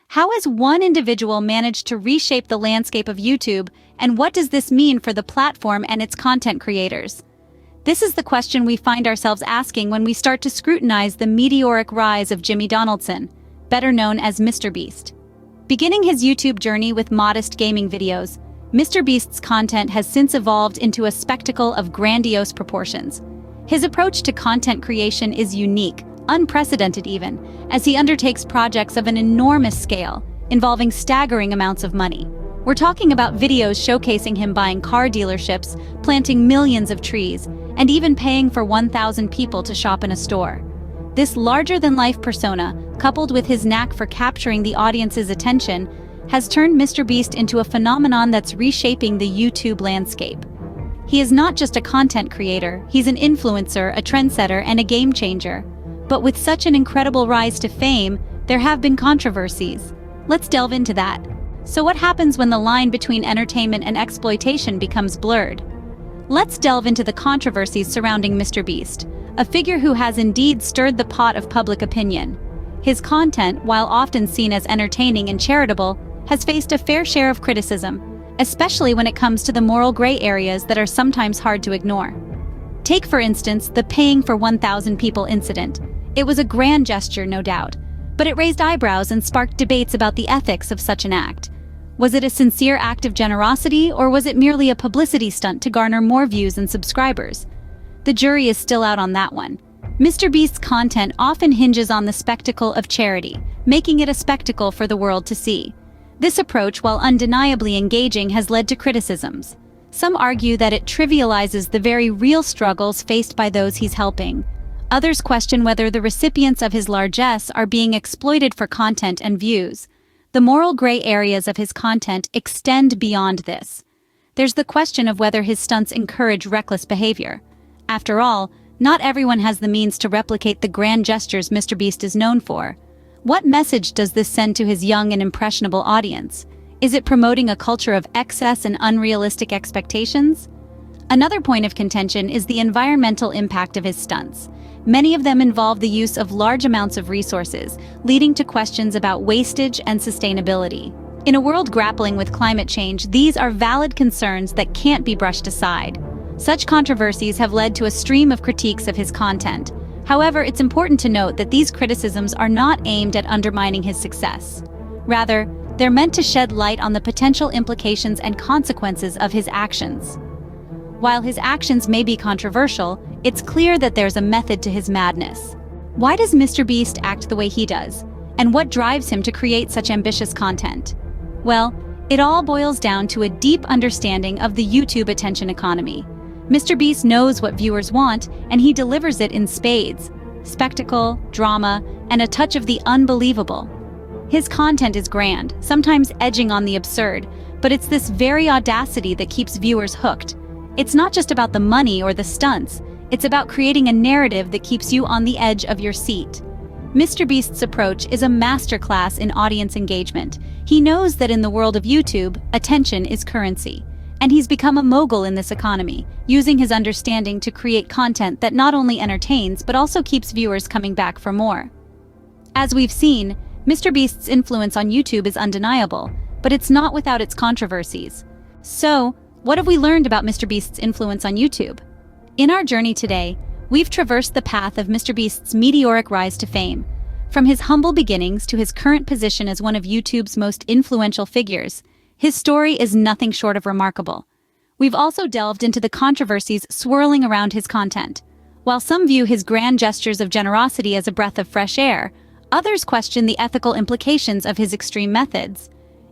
How has one individual managed to reshape the landscape of YouTube, and what does this mean for the platform and its content creators? This is the question we find ourselves asking when we start to scrutinize the meteoric rise of Jimmy Donaldson, better known as MrBeast. Beginning his YouTube journey with modest gaming videos, MrBeast's content has since evolved into a spectacle of grandiose proportions. His approach to content creation is unique, unprecedented even, as he undertakes projects of an enormous scale, involving staggering amounts of money. We're talking about videos showcasing him buying car dealerships, planting millions of trees, and even paying for 1,000 people to shop in a store. This larger-than-life persona, coupled with his knack for capturing the audience's attention, has turned MrBeast into a phenomenon that's reshaping the YouTube landscape. He is not just a content creator, he's an influencer, a trendsetter, and a game changer. But with such an incredible rise to fame, there have been controversies. Let's delve into that. So what happens when the line between entertainment and exploitation becomes blurred? Let's delve into the controversies surrounding MrBeast, a figure who has indeed stirred the pot of public opinion. His content, while often seen as entertaining and charitable, has faced a fair share of criticism, especially when it comes to the moral gray areas that are sometimes hard to ignore. Take, for instance, the paying for 1,000 people incident. It was a grand gesture, no doubt, but it raised eyebrows and sparked debates about the ethics of such an act. Was it a sincere act of generosity, or was it merely a publicity stunt to garner more views and subscribers? The jury is still out on that one. MrBeast's content often hinges on the spectacle of charity, making it a spectacle for the world to see. This approach, while undeniably engaging, has led to criticisms. Some argue that it trivializes the very real struggles faced by those he's helping. Others question whether the recipients of his largesse are being exploited for content and views. The moral gray areas of his content extend beyond this. There's the question of whether his stunts encourage reckless behavior. After all, not everyone has the means to replicate the grand gestures MrBeast is known for. What message does this send to his young and impressionable audience? Is it promoting a culture of excess and unrealistic expectations? Another point of contention is the environmental impact of his stunts. Many of them involve the use of large amounts of resources, leading to questions about wastage and sustainability. In a world grappling with climate change, these are valid concerns that can't be brushed aside. Such controversies have led to a stream of critiques of his content. However, it's important to note that these criticisms are not aimed at undermining his success. Rather, they're meant to shed light on the potential implications and consequences of his actions. While his actions may be controversial, it's clear that there's a method to his madness. Why does MrBeast act the way he does? And what drives him to create such ambitious content? Well, it all boils down to a deep understanding of the YouTube attention economy. MrBeast knows what viewers want, and he delivers it in spades: spectacle, drama, and a touch of the unbelievable. His content is grand, sometimes edging on the absurd, but it's this very audacity that keeps viewers hooked. It's not just about the money or the stunts, it's about creating a narrative that keeps you on the edge of your seat. MrBeast's approach is a masterclass in audience engagement. He knows that in the world of YouTube, attention is currency. And he's become a mogul in this economy, using his understanding to create content that not only entertains but also keeps viewers coming back for more. As we've seen, MrBeast's influence on YouTube is undeniable, but it's not without its controversies. So, what have we learned about MrBeast's influence on YouTube? In our journey today, we've traversed the path of MrBeast's meteoric rise to fame. From his humble beginnings to his current position as one of YouTube's most influential figures, his story is nothing short of remarkable. We've also delved into the controversies swirling around his content. While some view his grand gestures of generosity as a breath of fresh air, others question the ethical implications of his extreme methods.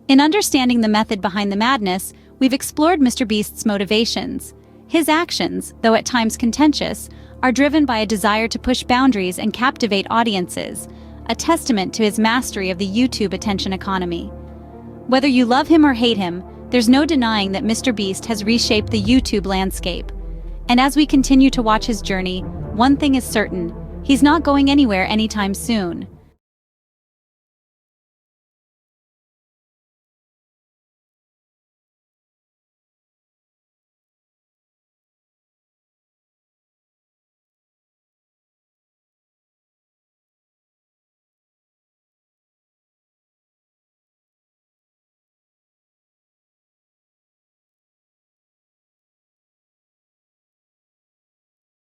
In understanding the method behind the madness, we've explored MrBeast's motivations. His actions, though at times contentious, are driven by a desire to push boundaries and captivate audiences, a testament to his mastery of the YouTube attention economy. Whether you love him or hate him, there's no denying that MrBeast has reshaped the YouTube landscape. And as we continue to watch his journey, one thing is certain: he's not going anywhere anytime soon.